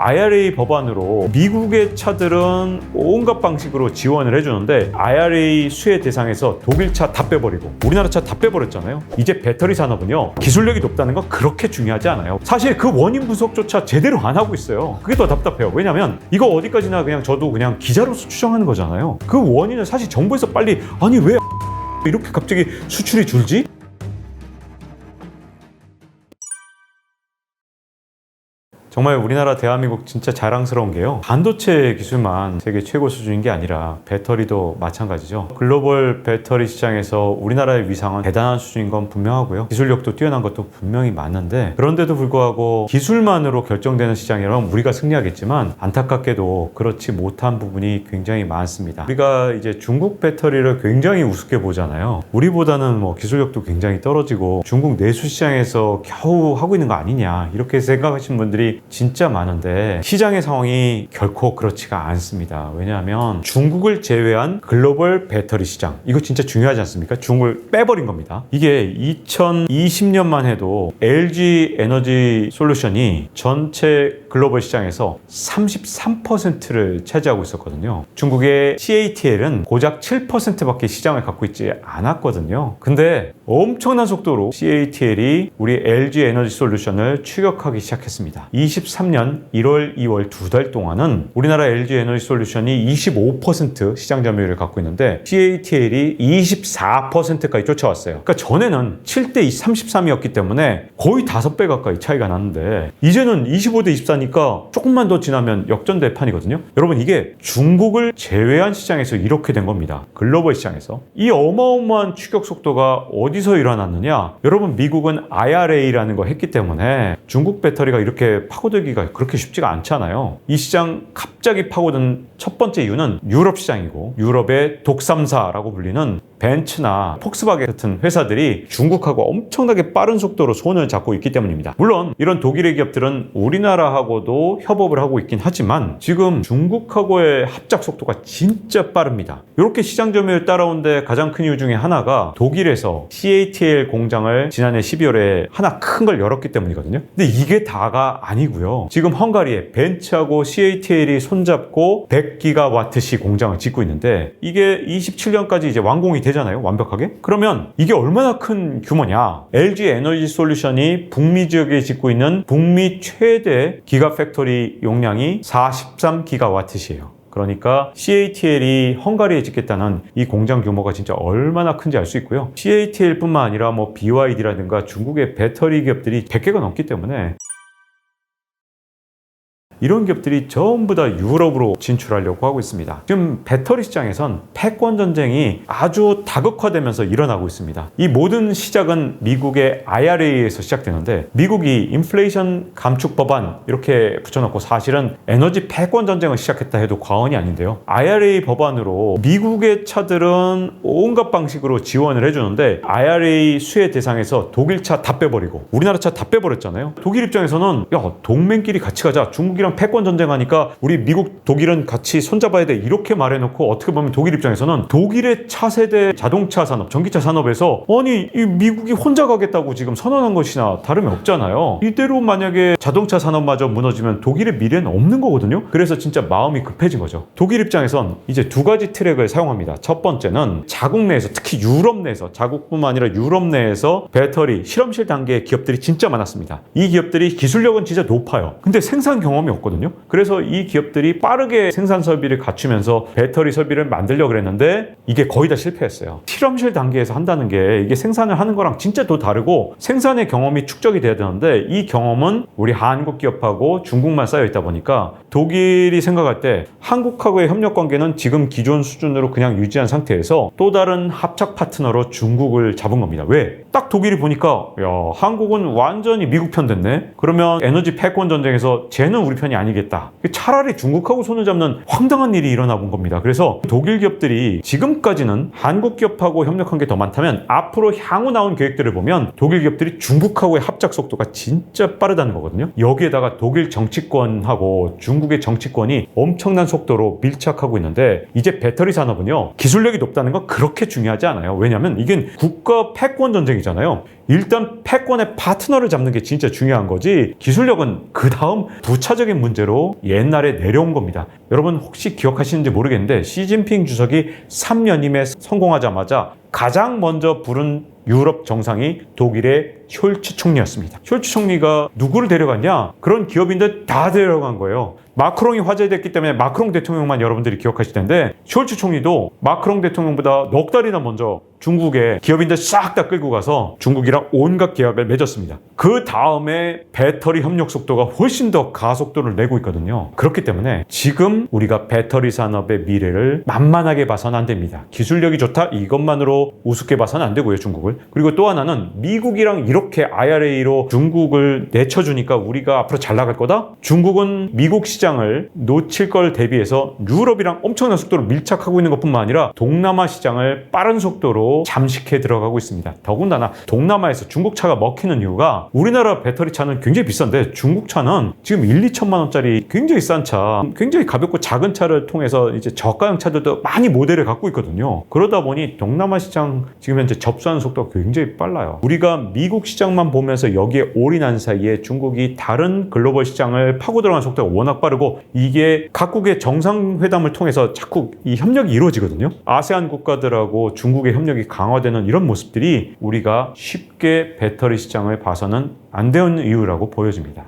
IRA 법안으로 미국의 차들은 온갖 방식으로 지원을 해주는데 IRA 수혜 대상에서 독일 차 다 빼버리고 우리나라 차 다 빼버렸잖아요. 이제 배터리 산업은요, 기술력이 높다는 건 그렇게 중요하지 않아요. 사실 그 원인 분석조차 제대로 안 하고 있어요. 그게 더 답답해요. 왜냐면 이거 어디까지나 그냥 저도 그냥 기자로서 추정하는 거잖아요. 그 원인은 사실 정부에서 빨리, 아니 왜 이렇게 갑자기 수출이 줄지? 정말 우리나라 대한민국 진짜 자랑스러운 게요, 반도체 기술만 세계 최고 수준인 게 아니라 배터리도 마찬가지죠. 글로벌 배터리 시장에서 우리나라의 위상은 대단한 수준인 건 분명하고요, 기술력도 뛰어난 것도 분명히 맞는데, 그런데도 불구하고 기술만으로 결정되는 시장이라면 우리가 승리하겠지만 안타깝게도 그렇지 못한 부분이 굉장히 많습니다. 우리가 이제 중국 배터리를 굉장히 우습게 보잖아요. 우리보다는 뭐 기술력도 굉장히 떨어지고 중국 내수 시장에서 겨우 하고 있는 거 아니냐, 이렇게 생각하시는 분들이 진짜 많은데 시장의 상황이 결코 그렇지가 않습니다. 왜냐하면 중국을 제외한 글로벌 배터리 시장, 이거 진짜 중요하지 않습니까? 중국을 빼버린 겁니다. 이게 2020년만 해도 LG 에너지 솔루션이 전체 글로벌 시장에서 33%를 차지하고 있었거든요. 중국의 CATL은 고작 7%밖에 시장을 갖고 있지 않았거든요. 근데 엄청난 속도로 CATL이 우리 LG 에너지 솔루션을 추격하기 시작했습니다. 23년 1월, 2월 두 달 동안은 우리나라 LG 에너지 솔루션이 25% 시장 점유율을 갖고 있는데 CATL이 24%까지 쫓아왔어요. 그러니까 전에는 7대 33이었기 때문에 거의 5배 가까이 차이가 났는데 이제는 25대 24니까 조금만 더 지나면 역전될 판이거든요. 여러분, 이게 중국을 제외한 시장에서 이렇게 된 겁니다. 글로벌 시장에서. 이 어마어마한 추격 속도가 어디서 일어났느냐? 여러분, 미국은 IRA라는 거 했기 때문에 중국 배터리가 이렇게 파고들기가 그렇게 쉽지가 않잖아요. 이 시장 갑자기 파고든 첫 번째 이유는 유럽 시장이고, 유럽의 독삼사라고 불리는 벤츠나 폭스바겐 같은 회사들이 중국하고 엄청나게 빠른 속도로 손을 잡고 있기 때문입니다. 물론 이런 독일의 기업들은 우리나라하고도 협업을 하고 있긴 하지만 지금 중국하고의 합작 속도가 진짜 빠릅니다. 이렇게 시장 점유율 따라온 데 가장 큰 이유 중에 하나가 독일에서 CATL 공장을 지난해 12월에 하나 큰 걸 열었기 때문이거든요. 근데 이게 다가 아니고요. 지금 헝가리에 벤츠하고 CATL이 손잡고 100기가와트시 공장을 짓고 있는데 이게 27년까지 이제 완공이 되잖아요. 완벽하게. 그러면 이게 얼마나 큰 규모냐? LG 에너지 솔루션이 북미 지역에 짓고 있는 북미 최대 기가팩토리 용량이 43기가와트시예요. 그러니까 CATL이 헝가리에 짓겠다는 이 공장 규모가 진짜 얼마나 큰지 알 수 있고요. CATL뿐만 아니라 뭐 BYD라든가 중국의 배터리 기업들이 100개가 넘기 때문에 이런 기업들이 전부 다 유럽으로 진출하려고 하고 있습니다. 지금 배터리 시장에선 패권 전쟁이 아주 다극화되면서 일어나고 있습니다. 이 모든 시작은 미국의 IRA에서 시작되는데, 미국이 인플레이션 감축 법안 이렇게 붙여놓고 사실은 에너지 패권 전쟁을 시작했다 해도 과언이 아닌데요. IRA 법안으로 미국의 차들은 온갖 방식으로 지원을 해주는데 IRA 수혜 대상에서 독일 차 다 빼버리고 우리나라 차 다 빼버렸잖아요. 독일 입장에서는 야, 동맹끼리 같이 가자. 중국이랑 패권 전쟁하니까 우리 미국 독일은 같이 손잡아야 돼, 이렇게 말해놓고 어떻게 보면 독일 입장에서는 독일의 차세대 자동차 산업, 전기차 산업에서 아니 이 미국이 혼자 가겠다고 지금 선언한 것이나 다름이 없잖아요. 이대로 만약에 자동차 산업마저 무너지면 독일의 미래는 없는 거거든요. 그래서 진짜 마음이 급해진 거죠. 독일 입장에선 이제 두 가지 트랙을 사용합니다. 첫 번째는 자국 내에서, 특히 유럽 내에서, 자국뿐만 아니라 유럽 내에서 배터리 실험실 단계의 기업들이 진짜 많았습니다. 이 기업들이 기술력은 진짜 높아요. 근데 생산 경험이 없거든요. 그래서 이 기업들이 빠르게 생산 설비를 갖추면서 배터리 설비를 만들려고 그랬는데 이게 거의 다 실패했어요. 실험실 단계에서 한다는 게 이게 생산을 하는 거랑 진짜 또 다르고 생산의 경험이 축적이 돼야 되는데 이 경험은 우리 한국 기업하고 중국만 쌓여 있다 보니까 독일이 생각할 때 한국하고의 협력 관계는 지금 기존 수준으로 그냥 유지한 상태에서 또 다른 합작 파트너로 중국을 잡은 겁니다. 왜? 딱 독일이 보니까 야, 한국은 완전히 미국 편 됐네? 그러면 에너지 패권 전쟁에서 쟤는 우리 편이 아니겠다. 차라리 중국하고 손을 잡는 황당한 일이 일어나 본 겁니다. 그래서 독일 기업들이 지금까지는 한국 기업하고 협력한 게 더 많다면 앞으로 향후 나온 계획들을 보면 독일 기업들이 중국하고의 합작 속도가 진짜 빠르다는 거거든요. 여기에다가 독일 정치권하고 중국의 정치권이 엄청난 속도로 밀착하고 있는데 이제 배터리 산업은요, 기술력이 높다는 건 그렇게 중요하지 않아요. 왜냐하면 이게 국가 패권 전쟁이잖아요. 경쟁이잖아요. 일단 패권의 파트너를 잡는 게 진짜 중요한 거지, 기술력은 그 다음 부차적인 문제로 옛날에 내려온 겁니다. 여러분 혹시 기억하시는지 모르겠는데 시진핑 주석이 3년임에 성공하자마자 가장 먼저 부른 유럽 정상이 독일의 숄츠 총리였습니다. 숄츠 총리가 누구를 데려갔냐? 그런 기업인들 다 데려간 거예요. 마크롱이 화제됐기 때문에 마크롱 대통령만 여러분들이 기억하실 텐데, 숄츠 총리도 마크롱 대통령보다 넉 달이나 먼저 중국의 기업인들 싹 다 끌고 가서 중국이랑 온갖 계약을 맺었습니다. 그 다음에 배터리 협력 속도가 훨씬 더 가속도를 내고 있거든요. 그렇기 때문에 지금 우리가 배터리 산업의 미래를 만만하게 봐서는 안 됩니다. 기술력이 좋다 이것만으로 우습게 봐서는 안 되고요, 중국을. 그리고 또 하나는 미국이랑 이렇게 IRA로 중국을 내쳐주니까 우리가 앞으로 잘 나갈 거다? 중국은 미국 시장을 놓칠 걸 대비해서 유럽이랑 엄청난 속도로 밀착하고 있는 것뿐만 아니라 동남아 시장을 빠른 속도로 잠식해 들어가고 있습니다. 더군다나 동남아에서 중국 차가 먹히는 이유가, 우리나라 배터리 차는 굉장히 비싼데 중국 차는 지금 1, 2천만 원짜리 굉장히 싼 차, 굉장히 가볍고 작은 차를 통해서 이제 저가형 차들도 많이 모델을 갖고 있거든요. 그러다 보니 동남아 시장 지금 현재 접수하는 속도가 굉장히 빨라요. 우리가 미국 시장만 보면서 여기에 올인한 사이에 중국이 다른 글로벌 시장을 파고 들어가는 속도가 워낙 빠르고, 이게 각국의 정상회담을 통해서 자꾸 이 협력이 이루어지거든요. 아세안 국가들하고 중국의 협력이 강화되는 이런 모습들이 우리가 쉽게 배터리 시장을 봐서는 안 되는 이유라고 보여집니다.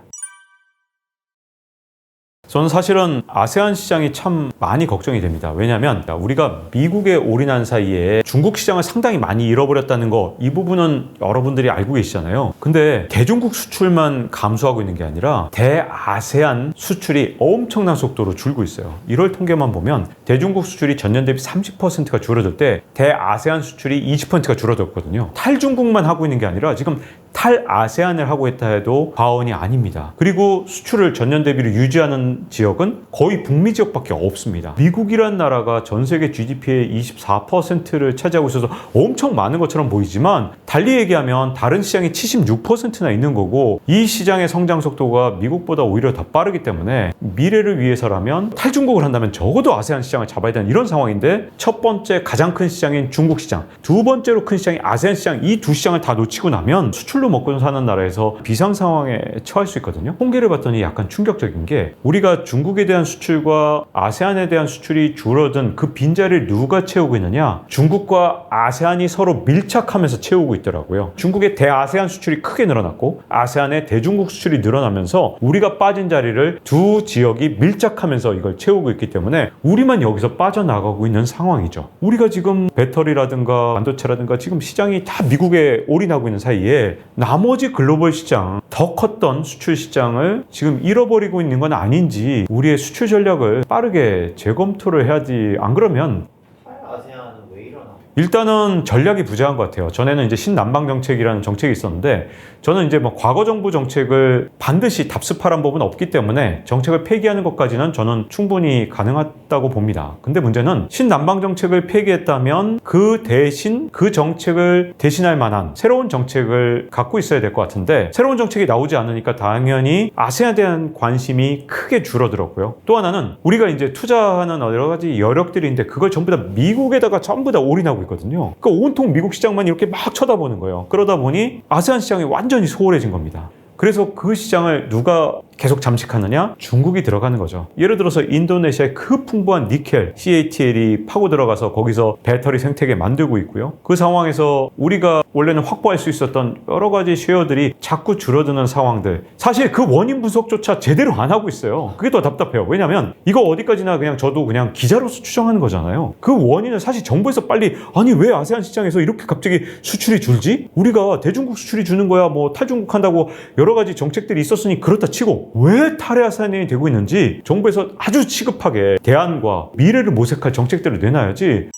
저는 사실은 아세안 시장이 참 많이 걱정이 됩니다. 왜냐하면 우리가 미국에 올인한 사이에 중국 시장을 상당히 많이 잃어버렸다는 거, 이 부분은 여러분들이 알고 계시잖아요. 근데 대중국 수출만 감소하고 있는 게 아니라 대아세안 수출이 엄청난 속도로 줄고 있어요. 1월 통계만 보면 대중국 수출이 전년 대비 30%가 줄어들 때 대아세안 수출이 20%가 줄어들었거든요. 탈중국만 하고 있는 게 아니라 지금 탈아세안을 하고 있다 해도 과언이 아닙니다. 그리고 수출을 전년 대비로 유지하는 지역은 거의 북미 지역밖에 없습니다. 미국이란 나라가 전 세계 GDP의 24%를 차지하고 있어서 엄청 많은 것처럼 보이지만, 달리 얘기하면 다른 시장이 76%나 있는 거고, 이 시장의 성장 속도가 미국보다 오히려 더 빠르기 때문에 미래를 위해서라면 탈중국을 한다면 적어도 아세안 시장을 잡아야 되는 이런 상황인데, 첫 번째 가장 큰 시장인 중국 시장, 두 번째로 큰 시장인 아세안 시장, 이 두 시장을 다 놓치고 나면 수출로 먹고 사는 나라에서 비상 상황에 처할 수 있거든요. 통계를 봤더니 약간 충격적인 게, 우리가 중국에 대한 수출과 아세안에 대한 수출이 줄어든 그 빈자리를 누가 채우고 있느냐? 중국과 아세안이 서로 밀착하면서 채우고 있더라고요. 중국의 대아세안 수출이 크게 늘어났고 아세안의 대중국 수출이 늘어나면서 우리가 빠진 자리를 두 지역이 밀착하면서 이걸 채우고 있기 때문에 우리만 여기서 빠져나가고 있는 상황이죠. 우리가 지금 배터리라든가 반도체라든가 지금 시장이 다 미국에 올인하고 있는 사이에 나머지 글로벌 시장, 더 컸던 수출 시장을 지금 잃어버리고 있는 건 아닌지 우리의 수출 전략을 빠르게 재검토를 해야지. 안 그러면 아세안은 왜 일어나? 일단은 전략이 부재한 것 같아요. 전에는 이제 신남방 정책이라는 정책이 있었는데, 저는 이제 뭐 과거 정부 정책을 반드시 답습하라는 법은 없기 때문에 정책을 폐기하는 것까지는 저는 충분히 가능하다고 봅니다. 근데 문제는 신남방 정책을 폐기했다면 그 대신 그 정책을 대신할 만한 새로운 정책을 갖고 있어야 될 것 같은데, 새로운 정책이 나오지 않으니까 당연히 아세안에 대한 관심이 크게 줄어들었고요. 또 하나는 우리가 이제 투자하는 여러 가지 여력들이 있는데 그걸 전부 다 미국에다가 전부 다 올인하고 있거든요. 그러니까 온통 미국 시장만 이렇게 막 쳐다보는 거예요. 그러다 보니 아세안 시장이 완전히 소홀해진 겁니다. 그래서 그 시장을 누가 계속 잠식하느냐? 중국이 들어가는 거죠. 예를 들어서 인도네시아의 그 풍부한 니켈, CATL이 파고 들어가서 거기서 배터리 생태계 만들고 있고요. 그 상황에서 우리가 원래는 확보할 수 있었던 여러 가지 쉐어들이 자꾸 줄어드는 상황들, 사실 그 원인 분석조차 제대로 안 하고 있어요. 그게 더 답답해요. 왜냐면 이거 어디까지나 그냥 저도 그냥 기자로서 추정하는 거잖아요. 그 원인은 사실 정부에서 빨리, 아니 왜 아세안 시장에서 이렇게 갑자기 수출이 줄지? 우리가 대중국 수출이 주는 거야, 뭐 탈중국 한다고 여러 가지 정책들이 있었으니 그렇다 치고 왜 탈아세안이 되고 있는지 정부에서 아주 시급하게 대안과 미래를 모색할 정책들을 내놔야지.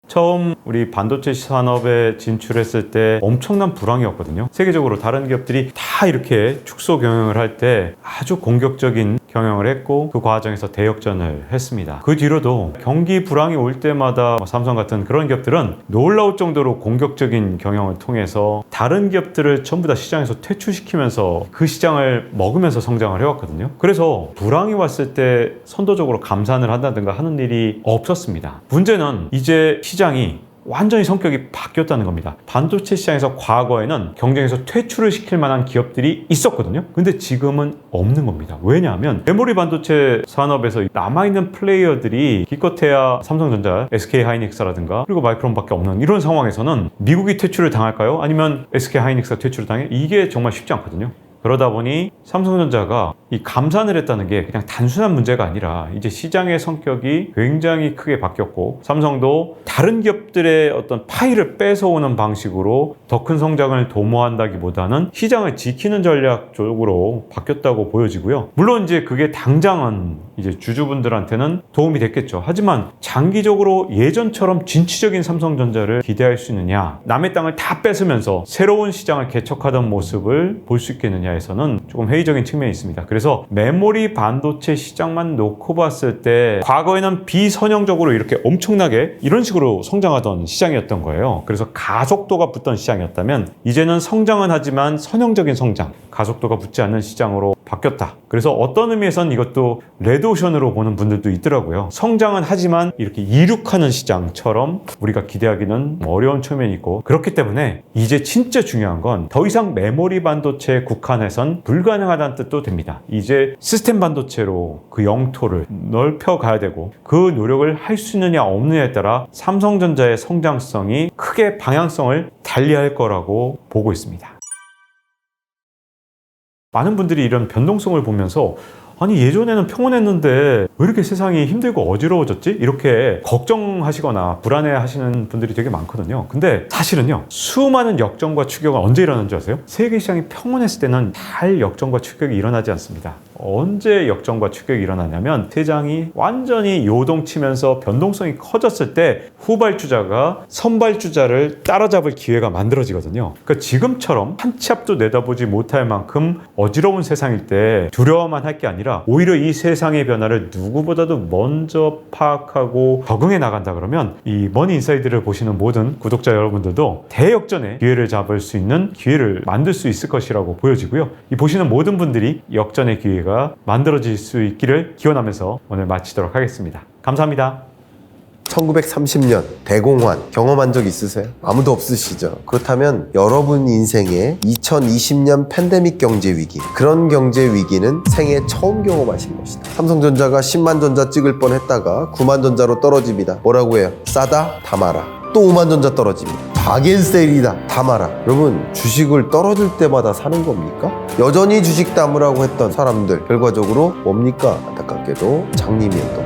처음 우리 반도체 산업에 진출했을 때 엄청난 불황이었거든요. 세계적으로 다른 기업들이 다 이렇게 축소 경영을 할 때 아주 공격적인 경영을 했고 그 과정에서 대역전을 했습니다. 그 뒤로도 경기 불황이 올 때마다 삼성 같은 그런 기업들은 놀라울 정도로 공격적인 경영을 통해서 다른 기업들을 전부 다 시장에서 퇴출시키면서 그 시장을 먹으면서 성장을 해왔거든요. 그래서 불황이 왔을 때 선도적으로 감산을 한다든가 하는 일이 없었습니다. 문제는 이제 시장이 완전히 성격이 바뀌었다는 겁니다. 반도체 시장에서 과거에는 경쟁에서 퇴출을 시킬 만한 기업들이 있었거든요. 근데 지금은 없는 겁니다. 왜냐하면 메모리 반도체 산업에서 남아있는 플레이어들이 기껏해야 삼성전자, SK하이닉스라든가 그리고 마이크론밖에 없는 이런 상황에서는 미국이 퇴출을 당할까요? 아니면 SK하이닉스가 퇴출을 당해? 이게 정말 쉽지 않거든요. 그러다 보니 삼성전자가 이 감산을 했다는 게 그냥 단순한 문제가 아니라 이제 시장의 성격이 굉장히 크게 바뀌었고 삼성도 다른 기업들의 어떤 파이를 뺏어오는 방식으로 더 큰 성장을 도모한다기보다는 시장을 지키는 전략 쪽으로 바뀌었다고 보여지고요. 물론 이제 그게 당장은 이제 주주분들한테는 도움이 됐겠죠. 하지만 장기적으로 예전처럼 진취적인 삼성전자를 기대할 수 있느냐, 남의 땅을 다 뺏으면서 새로운 시장을 개척하던 모습을 볼 수 있겠느냐에서는 조금 회의적인 측면이 있습니다. 그래서 메모리 반도체 시장만 놓고 봤을 때 과거에는 비선형적으로 이렇게 엄청나게 이런 식으로 성장하던 시장이었던 거예요. 그래서 가속도가 붙던 시장이었다면 이제는 성장은 하지만 선형적인 성장, 가속도가 붙지 않는 시장으로 바뀌었다. 그래서 어떤 의미에선 이것도 레드오션으로 보는 분들도 있더라고요. 성장은 하지만 이렇게 이륙하는 시장처럼 우리가 기대하기는 어려운 측면이 있고, 그렇기 때문에 이제 진짜 중요한 건 더 이상 메모리 반도체에 국한해선 불가능하다는 뜻도 됩니다. 이제 시스템 반도체로 그 영토를 넓혀가야 되고 그 노력을 할 수 있느냐 없느냐에 따라 삼성전자의 성장성이 크게 방향성을 달리할 거라고 보고 있습니다. 많은 분들이 이런 변동성을 보면서 아니 예전에는 평온했는데 왜 이렇게 세상이 힘들고 어지러워졌지? 이렇게 걱정하시거나 불안해하시는 분들이 되게 많거든요. 근데 사실은요, 수많은 역전과 추격은 언제 일어나는 줄 아세요? 세계 시장이 평온했을 때는 잘 역전과 추격이 일어나지 않습니다. 언제 역전과 추격이 일어나냐면 시장이 완전히 요동치면서 변동성이 커졌을 때 후발주자가 선발주자를 따라잡을 기회가 만들어지거든요. 그러니까 지금처럼 한 치 앞도 내다보지 못할 만큼 어지러운 세상일 때 두려워만 할 게 아니라 오히려 이 세상의 변화를 누구보다도 먼저 파악하고 적응해 나간다 그러면 이 머니인사이드를 보시는 모든 구독자 여러분들도 대역전의 기회를 잡을 수 있는 기회를 만들 수 있을 것이라고 보여지고요. 이 보시는 모든 분들이 역전의 기회가 만들어질 수 있기를 기원하면서 오늘 마치도록 하겠습니다. 감사합니다. 1930년 대공환 경험한 적 있으세요? 아무도 없으시죠? 그렇다면 여러분 인생의 2020년 팬데믹 경제 위기, 그런 경제 위기는 생애 처음 경험하신 것이다. 삼성전자가 10만 전자 찍을 뻔했다가 9만 전자로 떨어집니다. 뭐라고 해요? 싸다? 담아라. 또 5만 전자 떨어집니다. 바겐세일이다. 담아라. 여러분, 주식을 떨어질 때마다 사는 겁니까? 여전히 주식 담으라고 했던 사람들 결과적으로 뭡니까? 안타깝게도 장님이었던